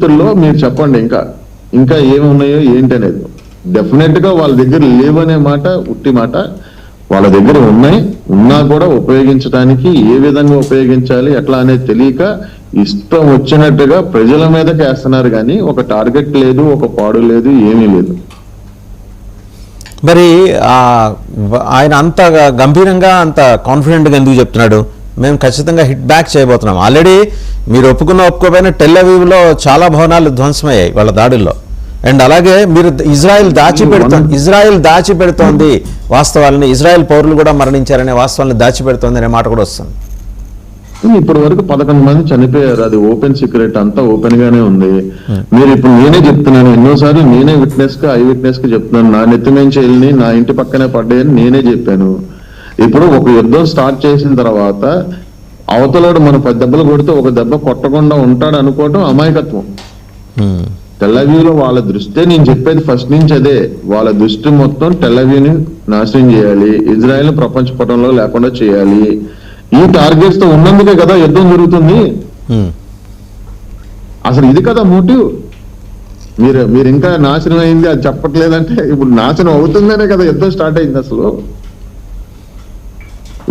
పరిస్థితుల్లో మీరు చెప్పండి ఇంకా ఇంకా ఏమున్నాయో ఏంటి అనేది. డెఫినెట్ గా వాళ్ళ దగ్గర లేవనే మాట ఉట్టి మాట. వాళ్ళ దగ్గర ఉన్నాయి, ఉన్నా కూడా ఉపయోగించడానికి ఏ విధంగా ఉపయోగించాలి ఎట్లా అనేది తెలియక ఇష్టం వచ్చినట్టుగా ప్రజల మీదకి వేస్తున్నారు. కానీ ఒక టార్గెట్ లేదు, ఒక పాడు లేదు, ఏమీ లేదు. మరి ఆయన అంత గంభీరంగా అంత కాన్ఫిడెంట్గా ఎందుకు చెప్తున్నాడు? మేము ఖచ్చితంగా హిట్ బ్యాక్ చేయబోతున్నాం. ఆల్రెడీ మీరు ఒప్పుకోకపోయినా టెల్ అవీవ్లో చాలా భవనాలు ధ్వంసమయ్యాయి వాళ్ళ దాడుల్లో. అండ్ అలాగే మీరు ఇజ్రాయెల్ దాచిపెడుతోంది వాస్తవాలని, ఇజ్రాయెల్ పౌరులు కూడా మరణించారనే వాస్తవాలను దాచిపెడుతోంది అనే మాట కూడా వస్తుంది. ఇప్పటి వరకు 11 మంది చనిపోయారు. అది ఓపెన్ సీక్రెట్, అంతా ఓపెన్ గానే ఉంది. మీరు ఇప్పుడు నేనే చెప్తున్నాను, ఎన్నోసార్లు నేనే ఐ విట్నెస్ కి చెప్తున్నాను. నా నెత్తిమేంచి వెళ్ళి నా ఇంటి పక్కనే పడ్డాయని నేనే చెప్పాను. ఇప్పుడు ఒక యుద్ధం స్టార్ట్ చేసిన తర్వాత అవతలోడు మన 10 దెబ్బలు కొడితే ఒక దెబ్బ కొట్టకుండా ఉంటాడు అనుకోవటం అమాయకత్వం. టెల్ అవీవ్లో వాళ్ళ దృష్టి, నేను చెప్పేది ఫస్ట్ నుంచి అదే, వాళ్ళ దృష్టి మొత్తం టెల్ అవీవ్ని నాశనం చేయాలి, ఇజ్రాయెల్ ప్రపంచ పటంలో లేకుండా చేయాలి. ఈ టార్గెట్స్ తో ఉన్నందుకే కదా యుద్ధం జరుగుతుంది. అసలు ఇది కదా మోటివ్. మీరు ఇంకా నాశనం అయింది అది చెప్పట్లేదంటే ఇప్పుడు నాశనం అవుతుందనే కదా యుద్ధం స్టార్ట్ అయింది. అసలు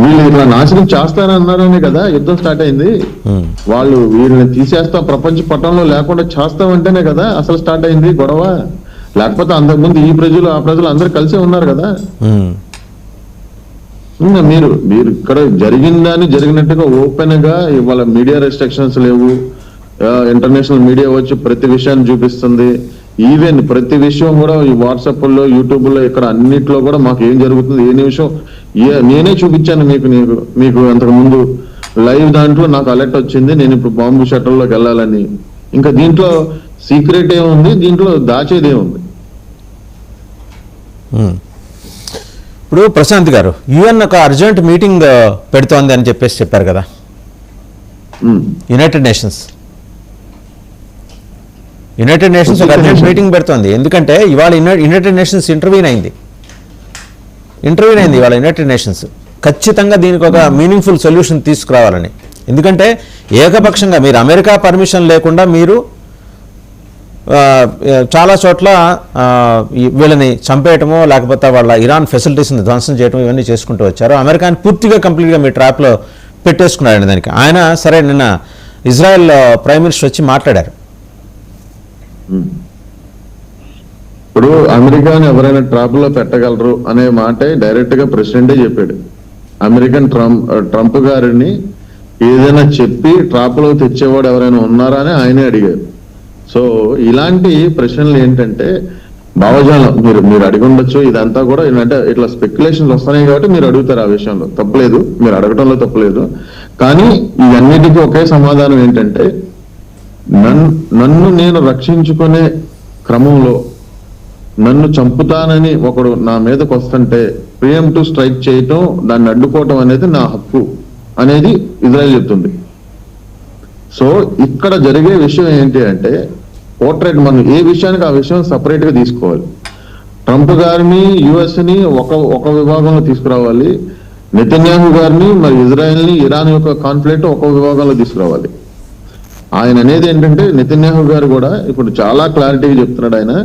వీళ్ళు ఇట్లా నాశనం చేస్తారన్నారనే కదా యుద్ధం స్టార్ట్ అయింది. వాళ్ళు వీళ్ళని తీసేస్తాం, ప్రపంచ పటంలో లేకుండా చేస్తామంటేనే కదా అసలు స్టార్ట్ అయింది గొడవ. లేకపోతే అంతకుముందు ఈ ప్రజలు ఆ ప్రజలు అందరు కలిసే ఉన్నారు కదా. మీరు ఇక్కడ జరిగిందని జరిగినట్టుగా ఓపెన్ గా ఇవాళ మీడియా రెస్ట్రిక్షన్స్ లేవు. ఇంటర్నేషనల్ మీడియా వచ్చి ప్రతి విషయాన్ని చూపిస్తుంది. ఈవెన్ ప్రతి విషయం కూడా ఈ వాట్సాప్ లో, యూట్యూబ్ లో, ఇక్కడ అన్నిట్లో కూడా మాకు ఏం జరుగుతుంది, ఏ నిమిషం నేనే చూపించాను మీకు అంతకు ముందు లైవ్ దాంట్లో నాకు అలర్ట్ వచ్చింది, నేను ఇప్పుడు బాంబు షట్టర్లోకి వెళ్ళాలని. ఇంకా దీంట్లో సీక్రెట్ ఏముంది, దీంట్లో దాచేదేముంది? ఇప్పుడు ప్రశాంత్ గారు, యుఎన్ ఒక అర్జెంట్ మీటింగ్ పెడుతోంది అని చెప్పారు కదా, యునైటెడ్ నేషన్స్ ఒక అర్జెంట్ మీటింగ్ పెడుతోంది. ఎందుకంటే ఇవాళ యునైటెడ్ నేషన్స్ ఇంటర్వ్యూన్ అయింది ఇవాళ యునైటెడ్ నేషన్స్. ఖచ్చితంగా దీనికి ఒక మీనింగ్ఫుల్ సొల్యూషన్ తీసుకురావాలని. ఎందుకంటే ఏకపక్షంగా మీరు అమెరికా పర్మిషన్ లేకుండా మీరు చాలా చోట్ల వీళ్ళని చంపేయటమో లేకపోతే వాళ్ళ ఇరాన్ ఫెసిలిటీస్ని ధ్వంసం చేయటం ఇవన్నీ చేసుకుంటూ వచ్చారు. అమెరికాని పూర్తిగా కంప్లీట్గా మీ ట్రాప్లో పెట్టేసుకున్నారండి దానికి. ఆయన సరే నిన్న ఇజ్రాయెల్ ప్రైమ్ మినిస్టర్ వచ్చి మాట్లాడారు. ఇప్పుడు అమెరికాని ఎవరైనా ట్రాప్ లో పెట్టగలరు అనే మాటే డైరెక్ట్ గా ప్రెసిడెంటే చెప్పాడు. అమెరికన్ ట్రంప్ గారిని ఏదైనా చెప్పి ట్రాప్ లో తెచ్చేవాడు ఎవరైనా ఉన్నారా అని ఆయనే అడిగారు. సో ఇలాంటి ప్రశ్నలు ఏంటంటే భావజాలం మీరు అడిగి ఉండొచ్చు. ఇదంతా కూడా ఏంటంటే ఇట్లా స్పెక్యులేషన్స్ వస్తున్నాయి కాబట్టి మీరు అడుగుతారు. ఆ విషయంలో తప్పలేదు, మీరు అడగటంలో తప్పలేదు. కానీ ఇవన్నిటికీ ఒకే సమాధానం ఏంటంటే నన్ను నేను రక్షించుకునే క్రమంలో నన్ను చంపుతానని ఒకడు నా మీదకి వస్తుంటే ప్రియంప్టివ్ స్ట్రైక్ చేయటం, దాన్ని అడ్డుకోవటం అనేది నా హక్కు అనేది ఇజ్రాయెల్ చెప్తుంది. సో ఇక్కడ జరిగే విషయం ఏంటి అంటే పోర్ట్రేట్, మనం ఏ విషయానికి ఆ విషయం సపరేట్ గా తీసుకోవాలి. ట్రంప్ గారిని యుఎస్ ని ఒక విభాగంలో తీసుకురావాలి, నెతన్యాహు గారిని మరి ఇజ్రాయెల్ ని ఇరాన్ యొక్క కాన్ఫ్లిక్ట్ ఒక విభాగంలో తీసుకురావాలి. ఆయన అనేది ఏంటంటే నెతన్యాహు గారు కూడా ఇప్పుడు చాలా క్లారిటీగా చెప్తున్నాడు.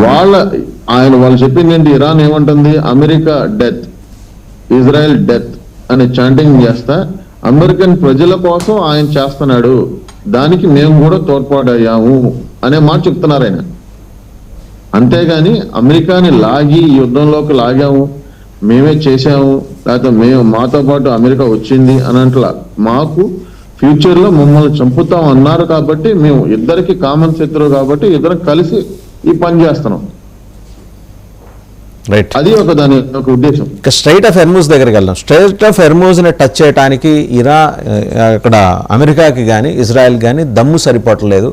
వాళ్ళు చెప్పింది ఏంటి, ఇరాన్ ఏమంటుంది, అమెరికా డెత్, ఇజ్రాయెల్ డెత్ అనే చాంటింగ్ చేస్తా అమెరికన్ ప్రజల కోసం ఆయన చేస్తున్నాడు, దానికి మేము కూడా తోడ్పాటయ్యాము అనే మాట చెప్తున్నారు ఆయన. అంతేగాని అమెరికాని లాగి యుద్ధంలోకి లాగాము, మేమే చేశాము, లేకపోతే మాతో పాటు అమెరికా వచ్చింది అనంట్లా. మాకు ఫ్యూచర్ లో మమ్మల్ని చంపుతాం అన్నారు కాబట్టి మేము ఇద్దరికి కామన్ శత్రువు కాబట్టి ఇద్దరం కలిసి ఈ పని చేస్తున్నాం. అది దాని ఒక ఉద్దేశం. స్ట్రైట్ ఆఫ్ హెర్మూజ్ దగ్గరికి వెళ్దాం. స్ట్రైట్ ఆఫ్ హెర్మూజ్ ని టచ్ చేయడానికి అక్కడ అమెరికాకి కానీ ఇజ్రాయెల్ కానీ దమ్ము సరిపోవట్లేదు.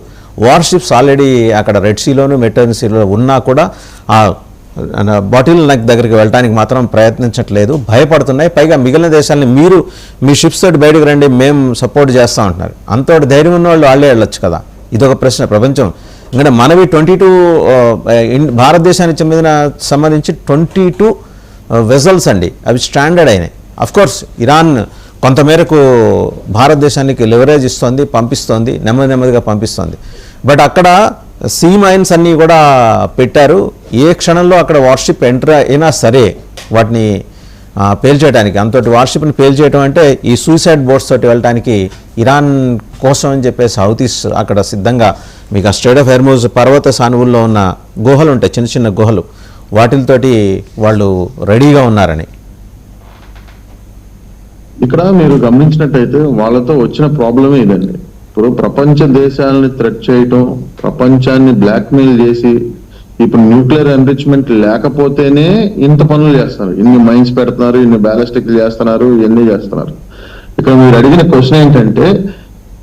వార్షిప్స్ ఆల్రెడీ అక్కడ రెడ్ సీలోను మెటర్న్ సీలో ఉన్నా కూడా ఆ బాటిల్ నెక్ దగ్గరికి వెళ్ళడానికి మాత్రం ప్రయత్నించట్లేదు, భయపడుతున్నాయి. పైగా మిగిలిన దేశాలని మీరు మీ షిప్స్ తోటి బయటకు రండి, మేము సపోర్ట్ చేస్తూ ఉంటున్నారు. అంతటి ధైర్యం ఉన్న వాళ్ళు వాళ్ళే వెళ్ళొచ్చు కదా. ఇదొక ప్రశ్న. ప్రపంచం ఎందుకంటే మనవి 22 భారతదేశానికి సంబంధించి 22 వెజల్స్ అండి, అవి స్టాండర్డ్ అయినాయి. అఫ్కోర్స్ ఇరాన్ కొంతమేరకు భారతదేశానికి లివరేజ్ ఇస్తోంది, పంపిస్తోంది, నెమ్మదిగా పంపిస్తోంది. బట్ అక్కడ సీ మైన్స్ అన్నీ కూడా పెట్టారు. ఏ క్షణంలో అక్కడ వార్షిప్ ఎంటర్ అయినా సరే వాటిని పేల్చేయడానికి, అంతటి వార్షిప్ని పేల్చేయడం అంటే ఈ సూసైడ్ బోట్స్ తోటి వెళ్ళడానికి ఇరాన్ కోసం అని చెప్పేసి హౌతీస్ అక్కడ సిద్ధంగా, మీకు ఆ స్ట్రైట్ ఆఫ్ హెర్మూజ్ పర్వత సానువుల్లో ఉన్న గుహలు ఉంటాయి, చిన్న చిన్న గుహలు, వాటితోటి వాళ్ళు రెడీగా ఉన్నారని. ఇక్కడ మీరు గమనించినట్టయితే వాళ్ళతో వచ్చిన ప్రాబ్లమే ఇదండి. ఇప్పుడు ప్రపంచ దేశాలని థ్రెట్ చేయటం, ప్రపంచాన్ని బ్లాక్మెయిల్ చేసి, ఇప్పుడు న్యూక్లియర్ ఎన్రిచ్మెంట్ లేకపోతేనే ఇంత పనులు చేస్తున్నారు, ఇన్ని మైన్స్ పెడుతున్నారు, ఇన్ని బ్యాలిస్టిక్ చేస్తున్నారు, ఇవన్నీ చేస్తున్నారు. ఇక్కడ మీరు అడిగిన క్వశ్చన్ ఏంటంటే,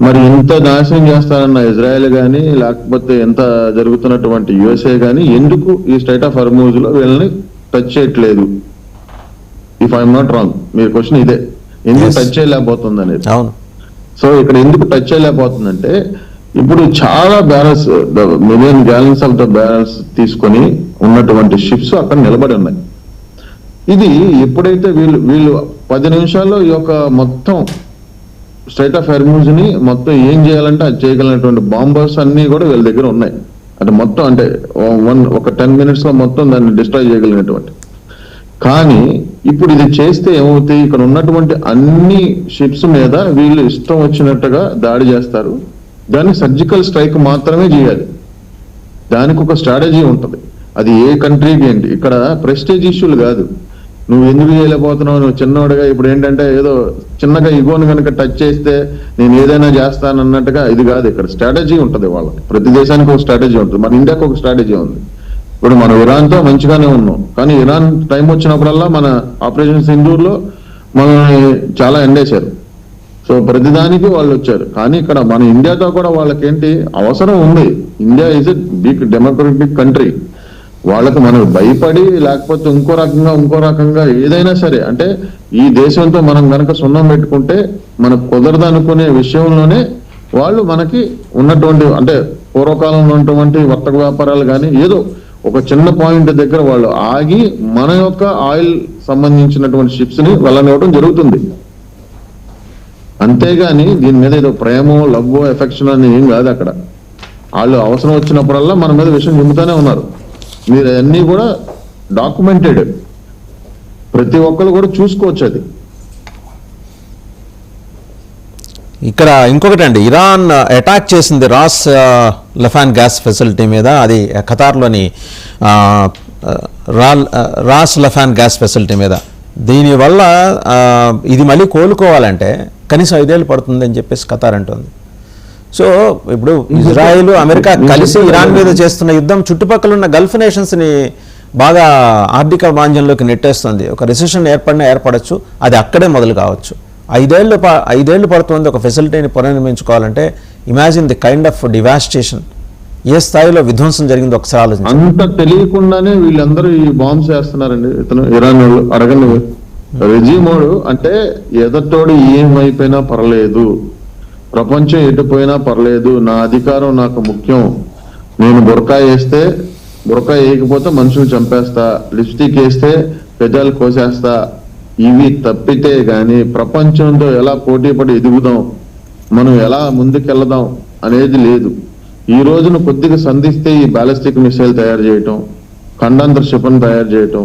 మరి ఇంత నాశనం చేస్తారన్న ఇజ్రాయెల్ కానీ, లేకపోతే ఎంత జరుగుతున్నటువంటి యుఎస్ఏ కానీ ఎందుకు ఈ స్ట్రైట్ ఆఫ్ హర్మూజ్ లో వీళ్ళని టచ్ చేయట్లేదు? ఇఫ్ ఐఎమ్ నాట్ రాంగ్, మీరు క్వశ్చన్ ఇదే, ఎందుకు టచ్ చేయలేకపోతుంది అనేది. అవును. సో ఇక్కడ ఎందుకు టచ్ చేయలేకపోతుందంటే, ఇప్పుడు చాలా barrels, million gallons of the barrels తీసుకొని ఉన్నటువంటి షిప్స్ అక్కడ నిలబడి ఉన్నాయి. ఇది ఎప్పుడైతే వీళ్ళు 10 నిమిషాల్లో ఈ యొక్క మొత్తం స్ట్రైట్ ఆఫ్ హెర్మూజ్ ని మొత్తం ఏం చేయాలంటే అది చేయగలిగినటువంటి బాంబర్స్ అన్ని కూడా వీళ్ళ దగ్గర ఉన్నాయి. అంటే మొత్తం అంటే ఒక 10 minutes లో మొత్తం దాన్ని డిస్ట్రాయ్ చేయగలిగినటువంటి. కానీ ఇప్పుడు ఇది చేస్తే ఏమవుతాయి, ఇక్కడ ఉన్నటువంటి అన్ని షిప్స్ మీద వీళ్ళు ఇష్టం వచ్చినట్టుగా దాడి చేస్తారు. దాన్ని సర్జికల్ స్ట్రైక్ మాత్రమే చేయాలి, దానికి ఒక స్ట్రాటజీ ఉంటుంది. అది ఏ కంట్రీకి ఏంటి, ఇక్కడ ప్రెస్టేజ్ ఇష్యూలు కాదు. నువ్వు ఎందుకు చేయలేకపోతున్నావు, నువ్వు చిన్నవాడుగా, ఇప్పుడు ఏంటంటే ఏదో చిన్నగా ఇగోని కనుక టచ్ చేస్తే నేను ఏదైనా చేస్తాను అన్నట్టుగా ఇది కాదు. ఇక్కడ స్ట్రాటజీ ఉంటుంది వాళ్ళకి, ప్రతి దేశానికి ఒక స్ట్రాటజీ ఉంటుంది. మన ఇండియాకి ఒక స్ట్రాటజీ ఉంది. ఇప్పుడు మనం ఇరాన్తో మంచిగానే ఉన్నాం, కానీ ఇరాన్ టైం వచ్చినప్పుడల్లా మన ఆపరేషన్ సింధూర్లో మనల్ని చాలా ఎండేశారు. సో ప్రతిదానికి వాళ్ళు వచ్చారు. కానీ ఇక్కడ మన ఇండియాతో కూడా వాళ్ళకేంటి అవసరం ఉంది. India is a big democratic country. వాళ్ళకి మనం భయపడి లేకపోతే ఇంకో రకంగా ఏదైనా సరే, అంటే ఈ దేశంతో మనం కనుక సున్నం పెట్టుకుంటే మనకు కుదరదు అనుకునే విషయంలోనే వాళ్ళు మనకి ఉన్నటువంటి, అంటే పూర్వకాలంలో ఉన్నటువంటి వర్తక వ్యాపారాలు కానీ ఏదో ఒక చిన్న పాయింట్ దగ్గర వాళ్ళు ఆగి మన యొక్క ఆయిల్ సంబంధించినటువంటి షిప్స్ ని వెళ్ళనివ్వడం జరుగుతుంది. అంతేగాని దీని మీద ఏదో ప్రేమో లవ్వో ఎఫెక్షన్ అని ఏం కాదు. అక్కడ వాళ్ళు అవసరం వచ్చినప్పుడల్లా మన మీద విషయం చెబుతూనే ఉన్నారు. మీరు అన్నీ కూడా డాక్యుమెంటెడ్, ప్రతి ఒక్కరు కూడా చూసుకోవచ్చు. అది ఇక్కడ ఇంకొకటి అండి, ఇరాన్ అటాక్ చేసింది రాస్ లఫాన్ గ్యాస్ ఫెసిలిటీ మీద. అది ఖతార్లోని రాస్ లఫాన్ గ్యాస్ ఫెసిలిటీ మీద. దీనివల్ల ఇది మళ్ళీ కోలుకోవాలంటే కనీసం 5 ఏళ్ళు పడుతుందని చెప్పేసి ఖతార్ అంటుంది. సో ఇప్పుడు ఇజ్రాయెల్ అమెరికా కలిసి ఇరాన్ మీద చేస్తున్న యుద్ధం చుట్టుపక్కల ఉన్న గల్ఫ్ నేషన్స్ని బాగా ఆర్థిక మాంద్యంలోకి నెట్టేస్తుంది. ఒక రిసెషన్ ఏర్పడచ్చు, అది అక్కడే మొదలు కావచ్చు. 5 ఏళ్ళు పడుతుంది ఒక ఫెసిలిటీని పునర్నిర్మించుకోవాలంటే. Imagine the kind of devastation, ఏ స్థాయిలో విధ్వంసం జరిగిందో ఒకసారి ఆలోచించండి. అంత తెలియకుండానే వీళ్ళందరూ ఈ బాంబ్స్ వేస్తున్నారండి. ఇతను ఇరాన్ వాళ్ళు అడగండి, రెజీమోడు అంటే ఎదటోడు ఏమైపోయినా పర్లేదు, ప్రపంచం ఎటుపోయినా పర్లేదు, నా అధికారం నాకు ముఖ్యం, నేను బురకా వేయకపోతే మనుషులు చంపేస్తా, లిప్స్టిక్ వేస్తే పెదాలు కోసేస్తా, ఇవి తప్పితే గాని ప్రపంచంతో ఎలా పోటీపడి ఎదుగుదాం, మనం ఎలా ముందుకెళ్దాం అనేది లేదు. ఈ రోజున కొద్దిగా సంధిస్తే ఈ బ్యాలిస్టిక్ మిసైల్ తయారు చేయటం, ఖండాంతర క్షిపణి తయారు చేయటం,